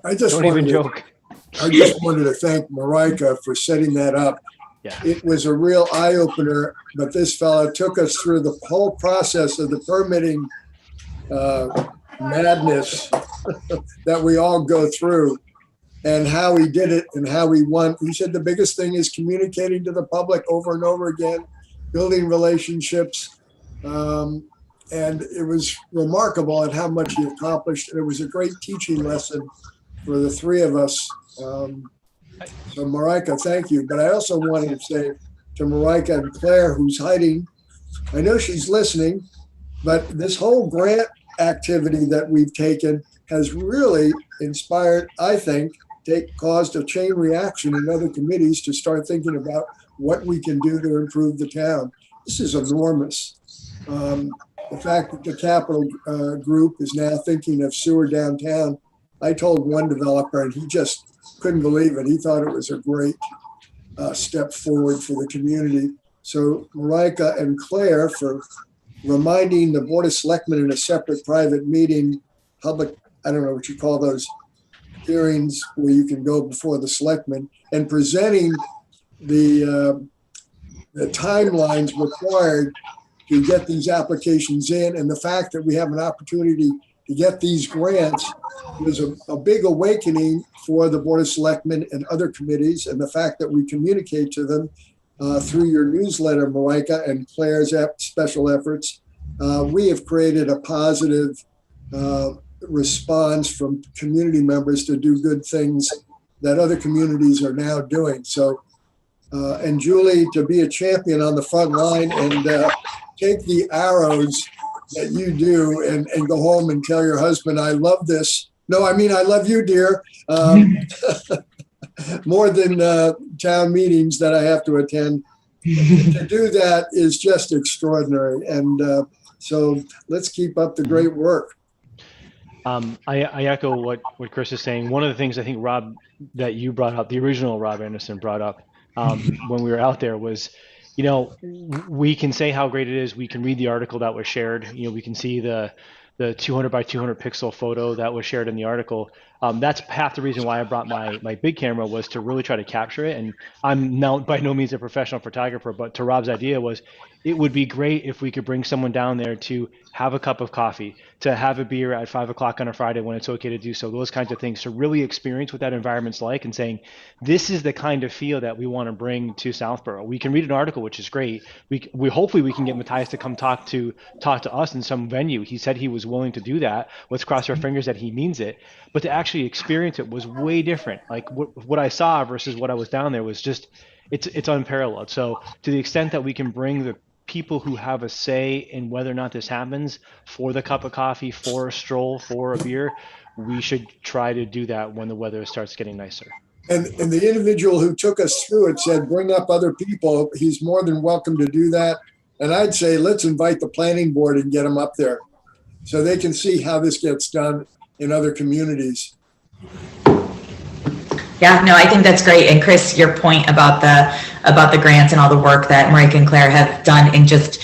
I just Don't even joke. I just wanted to thank Marika for setting that up. Yeah. It was a real eye opener, but this fellow took us through the whole process of the permitting madness that we all go through, and how he did it and how he won. He said the biggest thing is communicating to the public over and over again, building relationships. And it was remarkable at how much he accomplished. And it was a great teaching lesson for the three of us. So Marika, thank you. But I also wanted to say to Marika and Claire, who's hiding, I know she's listening, but this whole grant activity that we've taken has really inspired, I think, caused a chain reaction in other committees to start thinking about what we can do to improve the town. This is enormous. The fact that the Capital Group is now thinking of sewer downtown, I told one developer and he just couldn't believe it. He thought it was a great step forward for the community. So Marika and Claire for reminding the Board of Selectmen in a separate private meeting, public, I don't know what you call those hearings where you can go before the selectmen, and presenting the timelines required to get these applications in, and the fact that we have an opportunity to get these grants was a big awakening for the Board of Selectmen and other committees, and the fact that we communicate to them through your newsletter, Marika, and Claire's special efforts. We have created a positive response from community members to do good things that other communities are now doing. So, and Julie, to be a champion on the front line and take the arrows that you do and go home and tell your husband, I love this. No, I mean, I love you, dear. More than town meetings that I have to attend. To do that is just extraordinary. And so let's keep up the great work. I echo what Chris is saying. One of the things I think, Rob, that you brought up, the original Rob Anderson brought up when we were out there was, we can say how great it is. We can read the article that was shared. We can see the 200 by 200 pixel photo that was shared in the article. That's half the reason why I brought my big camera, was to really try to capture it. And I'm now by no means a professional photographer, but to Rob's idea was, it would be great if we could bring someone down there to have a cup of coffee, to have a beer at 5 o'clock on a Friday when it's okay to do so, those kinds of things, to really experience what that environment's like, and saying, this is the kind of feel that we want to bring to Southborough. We can read an article, which is great. We hopefully we can get Matthias to come talk to us in some venue. He said he was willing to do that. Let's cross our fingers that he means it. But to actually experience it was way different. Like what I saw versus what I was down there was just, it's unparalleled. So to the extent that we can bring the people who have a say in whether or not this happens, for the cup of coffee, for a stroll, for a beer, we should try to do that when the weather starts getting nicer. And the individual who took us through it said, bring up other people. He's more than welcome to do that. And I'd say, let's invite the planning board and get them up there so they can see how this gets done in other communities. Yeah, no, I think that's great. And Chris, your point about the grants and all the work that Marika and Claire have done, and just,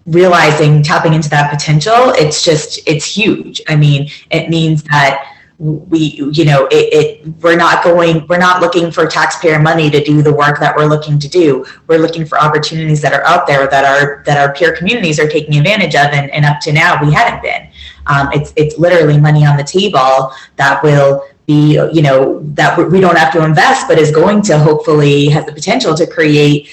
realizing, tapping into that potential, it's huge. I mean, it means that we're not looking for taxpayer money to do the work that we're looking to do. We're looking for opportunities that are out there that our peer communities are taking advantage of, and up to now we haven't been. It's literally money on the table that will be, that we don't have to invest, but is going to hopefully has the potential to create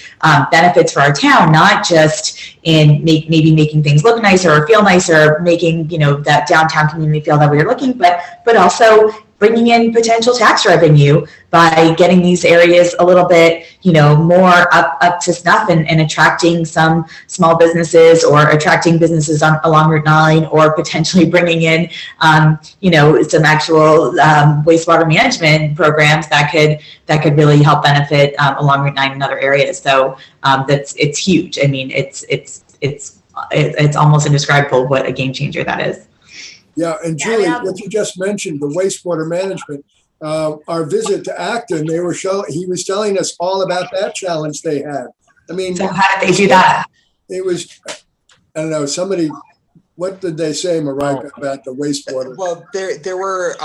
benefits for our town, not just in maybe making things look nicer or feel nicer, making, that downtown community feel that we are looking, but also bringing in potential tax revenue by getting these areas a little bit, more up to snuff and attracting some small businesses or attracting businesses along Route 9, or potentially bringing in, some actual wastewater management programs that could really help benefit along Route 9 in other areas. So it's huge. I mean, it's almost indescribable what a game changer that is. Yeah, and Julie, what you just mentioned, the wastewater management, our visit to Acton, he was telling us all about that challenge they had. I mean, so how did they do that? It was, I don't know, what did they say, Marika, about the wastewater? Well, there were,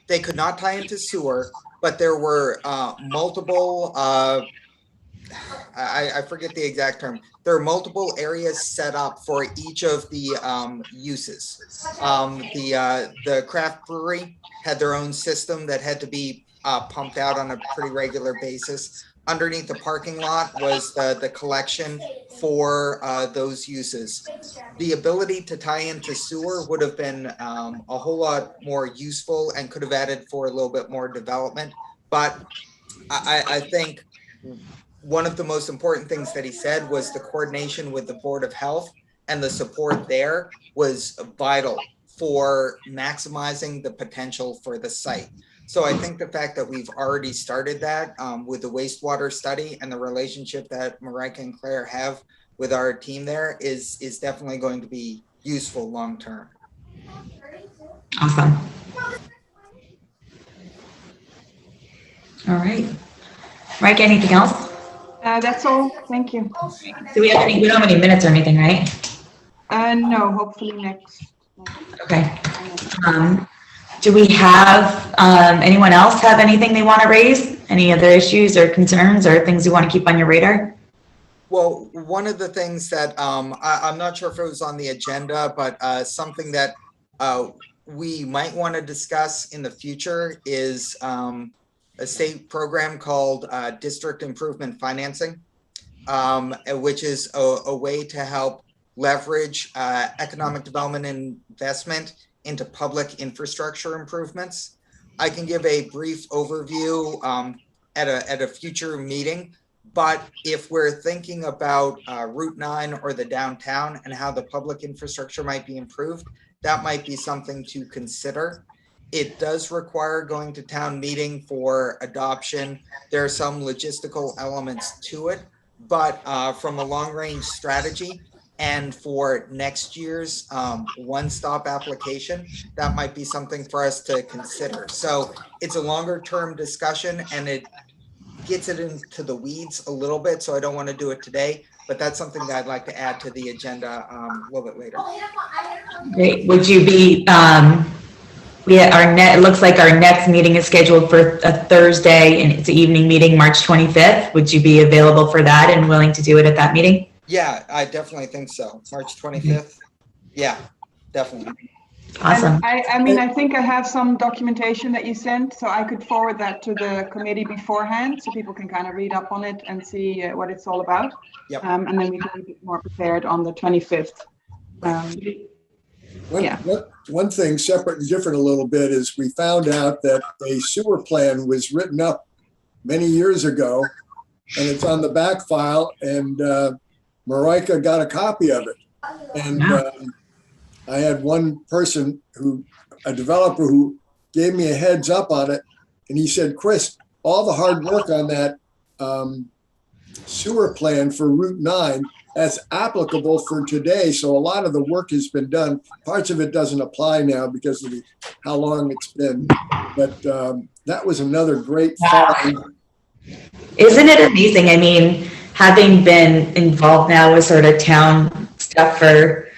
they could not tie into sewer, but there were multiple, I forget the exact term. There are multiple areas set up for each of the uses. The craft brewery had their own system that had to be pumped out on a pretty regular basis. Underneath the parking lot was the collection for those uses. The ability to tie into sewer would have been a whole lot more useful and could have added for a little bit more development. But I think one of the most important things that he said was the coordination with the Board of Health, and the support there was vital for maximizing the potential for the site. So I think the fact that we've already started that with the wastewater study and the relationship that Marika and Claire have with our team there is definitely going to be useful long term. Awesome. All right. Marika, anything else? That's all. Thank you. Do we have we don't have any minutes or anything, right? No, hopefully next. Okay. Do we have anyone else have anything they want to raise? Any other issues or concerns or things you want to keep on your radar? Well, one of the things that I'm not sure if it was on the agenda, but something that we might want to discuss in the future is a state program called District Improvement Financing, which is a way to help leverage economic development investment into public infrastructure improvements. I can give a brief overview at a future meeting, but if we're thinking about Route 9 or the downtown and how the public infrastructure might be improved, that might be something to consider. It does require going to town meeting for adoption. There are some logistical elements to it, but from a long-range strategy and for next year's one-stop application, that might be something for us to consider. So it's a longer-term discussion, and it gets it into the weeds a little bit, so I don't want to do it today, but that's something that I'd like to add to the agenda a little bit later. Great. Would you be it looks like our next meeting is scheduled for a Thursday, and it's an evening meeting, March 25th. Would you be available for that and willing to do it at that meeting? Yeah, I definitely think so. March 25th. Yeah, definitely. Awesome. I think I have some documentation that you sent, so I could forward that to the committee beforehand so people can kind of read up on it and see what it's all about. Yep. And then we can be more prepared on the 25th. One thing separate and different a little bit is we found out that a sewer plan was written up many years ago, and it's on the back file, and Marika got a copy of it. And I had one person a developer who gave me a heads up on it, and he said, Chris, all the hard work on that sewer plan for Route 9, that's applicable for today. So a lot of the work has been done. Parts of it doesn't apply now because of how long it's been. But that was another great find. Isn't it amazing? I mean, having been involved now with sort of town stuff for,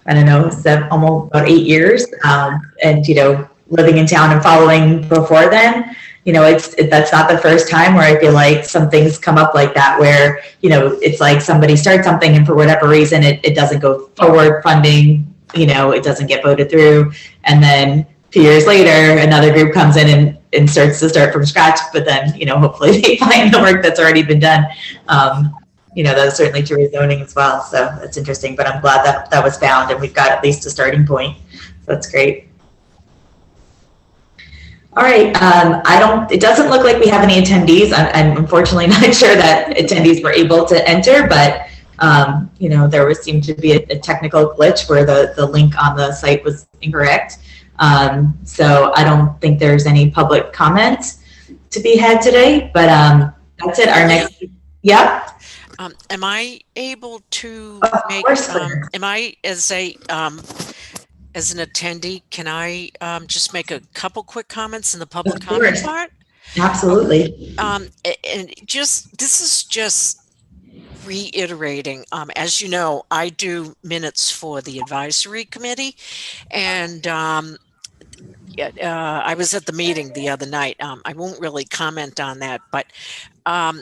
I don't know, almost about 8 years, and, living in town and following before then, that's not the first time where I feel like some things come up like that, where, it's like somebody starts something and for whatever reason, it doesn't go forward, funding, it doesn't get voted through. And then a few years later, another group comes in and starts from scratch, but then, hopefully they find the work that's already been done. That was certainly true with zoning as well. So that's interesting, but I'm glad that was found and we've got at least a starting point. So that's great. All right, it doesn't look like we have any attendees. I'm unfortunately not sure that attendees were able to enter, but there seemed to be a technical glitch where the link on the site was incorrect. So I don't think there's any public comment to be had today, but that's it. Our next, yeah. Am I able to make, am I as an attendee, can I just make a couple quick comments in the public comment part? Absolutely. And this is just reiterating, as you know, I do minutes for the advisory committee, and I was at the meeting the other night. I won't really comment on that, but I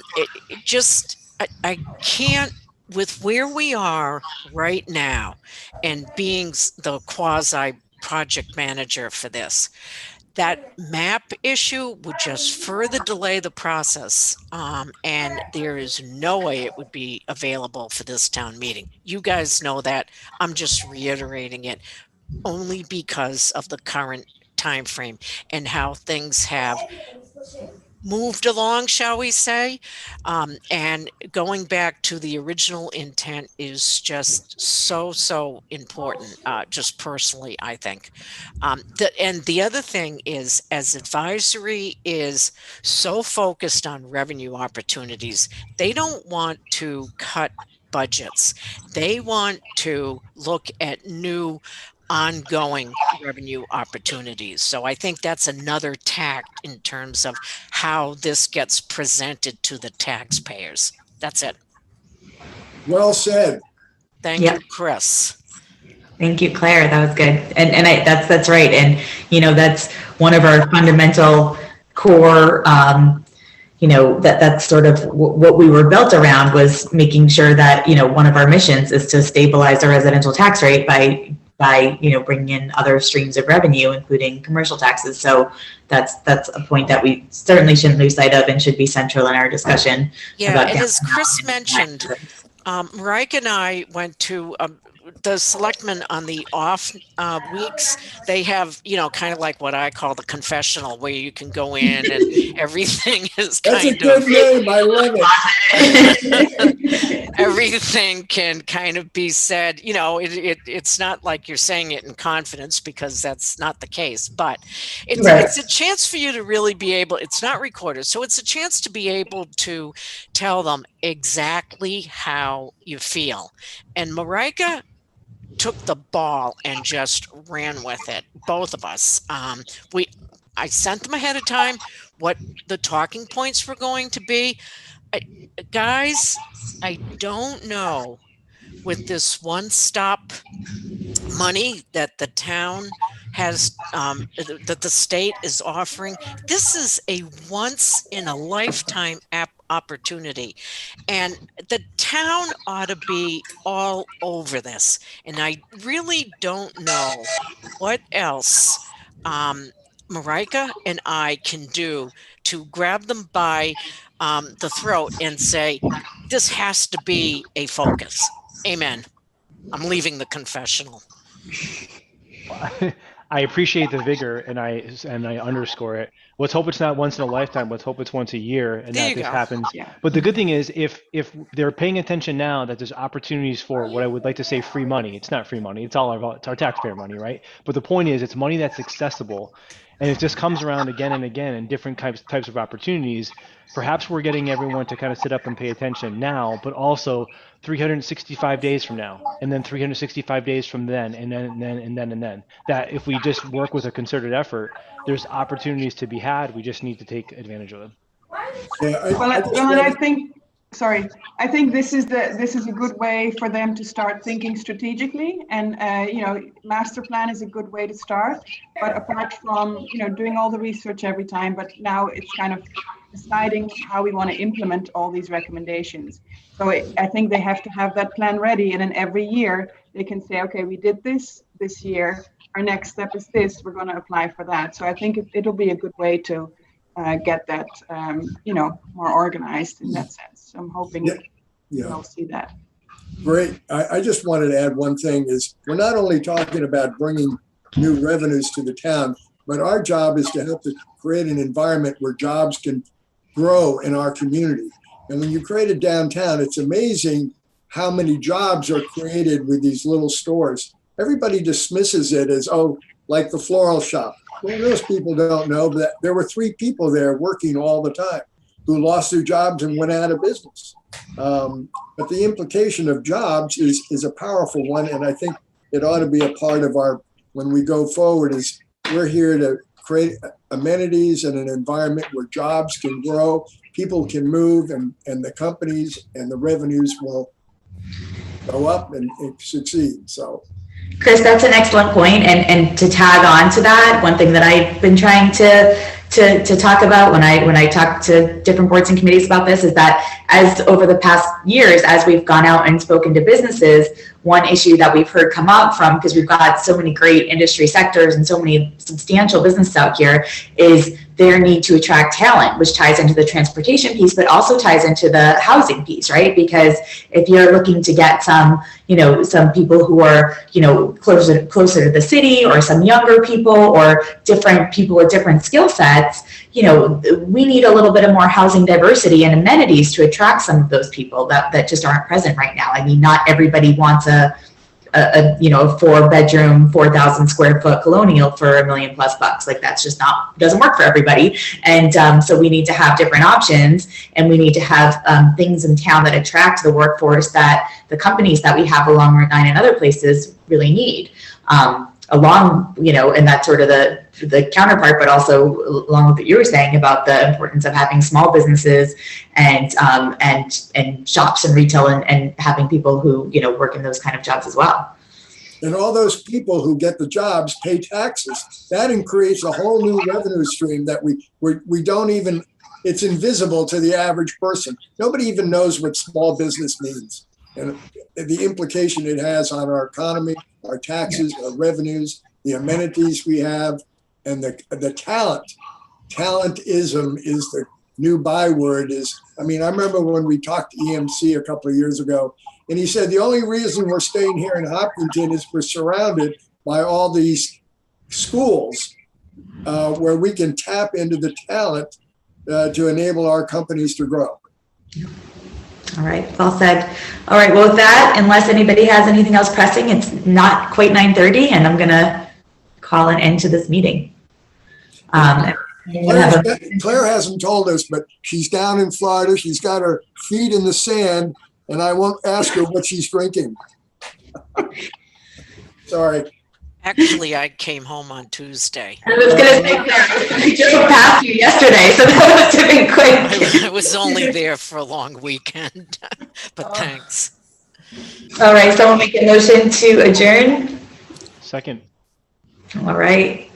can't, with where we are right now and being the quasi project manager for this, that map issue would just further delay the process. And there is no way it would be available for this town meeting. You guys know that. I'm just reiterating it only because of the current time frame and how things have moved along, shall we say, and going back to the original intent is just so important, just personally, I think. And the other thing is, as advisory is so focused on revenue opportunities, they don't want to cut budgets. They want to look at new ongoing revenue opportunities. So I think that's another tact in terms of how this gets presented to the taxpayers. That's it. Well said. Thank you, Chris. Thank you, Claire. That was good. And that's right. And, that's one of our fundamental core, that's sort of what we were built around, was making sure that, one of our missions is to stabilize our residential tax rate by bringing in other streams of revenue, including commercial taxes. So that's a point that we certainly shouldn't lose sight of and should be central in our discussion. Yeah, and as Chris mentioned, Marika and I went to the selectmen on the off weeks. They have, kind of like what I call the confessional, where you can go in and everything is That's a good name. I love it. Everything can kind of be said. It's not like you're saying it in confidence, because that's not the case. But it's a chance for you to really be able. It's not recorded, so it's a chance to be able to tell them exactly how you feel. And Marika took the ball and just ran with it. Both of us. I sent them ahead of time what the talking points were going to be. Guys, I don't know, with this one-stop money that the town has, that the state is offering, this is a once-in-a-lifetime opportunity, and the town ought to be all over this. And I really don't know what else Marika and I can do to grab them by the throat and say, this has to be a focus. Amen. I'm leaving the confessional. I appreciate the vigor, and I underscore it. Let's hope it's not once in a lifetime. Let's hope it's once a year, and that this happens. Yeah. But the good thing is, if they're paying attention now, that there's opportunities for what I would like to say free money. It's not free money. It's our taxpayer money, right? But the point is, it's money that's accessible, and it just comes around again and again in different types of opportunities. Perhaps we're getting everyone to kind of sit up and pay attention now, but also 365 days from now, and then 365 days from then, and then. That if we just work with a concerted effort, there's opportunities to be had. We just need to take advantage of them. Yeah, I think this is a good way for them to start thinking strategically, and master plan is a good way to start. But apart from doing all the research every time, but now it's kind of deciding how we want to implement all these recommendations. So I think they have to have that plan ready, and then every year they can say, okay, we did this year. Our next step is this. We're going to apply for that. So I think it'll be a good way to get that, more organized in that sense. So I'm hoping we'll see that. Great. I just wanted to add one thing is, we're not only talking about bringing new revenues to the town, but our job is to help to create an environment where jobs can grow in our community. And when you create a downtown, it's amazing how many jobs are created with these little stores. Everybody dismisses it as, oh, like the floral shop. Well, most people don't know that there were 3 people there working all the time who lost their jobs and went out of business. But the implication of jobs is a powerful one. And I think it ought to be a part of our, when we go forward, is we're here to create amenities and an environment where jobs can grow, people can move, and the companies and the revenues will go up and succeed. So, Chris, that's an excellent point. And to tag on to that, one thing that I've been trying to talk about when I talk to different boards and committees about this is that as over the past years, as we've gone out and spoken to businesses, one issue that we've heard come up from, because we've got so many great industry sectors and so many substantial businesses out here, is their need to attract talent, which ties into the transportation piece, but also ties into the housing piece, right? Because if you're looking to get some people who are, closer to the city, or some younger people, or different people with different skill sets, we need a little bit of more housing diversity and amenities to attract some of those people that just aren't present right now. I mean, not everybody wants a 4-bedroom, 4,000 square foot colonial for $1 million+ bucks. Like, that's just doesn't work for everybody. And so we need to have different options, and we need to have things in town that attract the workforce that the companies that we have along Route 9 and other places really need. And that's sort of the counterpart, but also along with what you were saying about the importance of having small businesses and shops and retail and having people who, work in those kind of jobs as well. And all those people who get the jobs pay taxes. That creates a whole new revenue stream that we don't even, it's invisible to the average person. Nobody even knows what small business means and the implication it has on our economy, our taxes, our revenues, the amenities we have, and the talent. Talentism is the new byword. I remember when we talked to EMC a couple of years ago, and he said the only reason we're staying here in Hopkinton is we're surrounded by all these schools where we can tap into the talent to enable our companies to grow. All right, well said. All right, well, with that, unless anybody has anything else pressing, it's not quite 9:30, and I'm going to call an end to this meeting. Claire hasn't told us, but she's down in Florida. She's got her feet in the sand, and I won't ask her what she's drinking. Sorry. Actually, I came home on Tuesday. I was going to say, I just passed you yesterday, so that must have been quick. I was only there for a long weekend, but thanks. All right, someone make a motion to adjourn. Second. All right.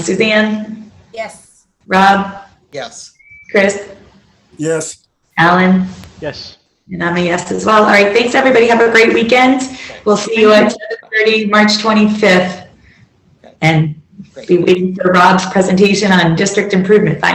Suzanne? Yes. Rob? Yes. Chris? Yes. Alan? Yes. And I'm a yes as well. All right, thanks everybody. Have a great weekend. We'll see you at 7:30, March 25th. And be waiting for Rob's presentation on district improvement. Bye.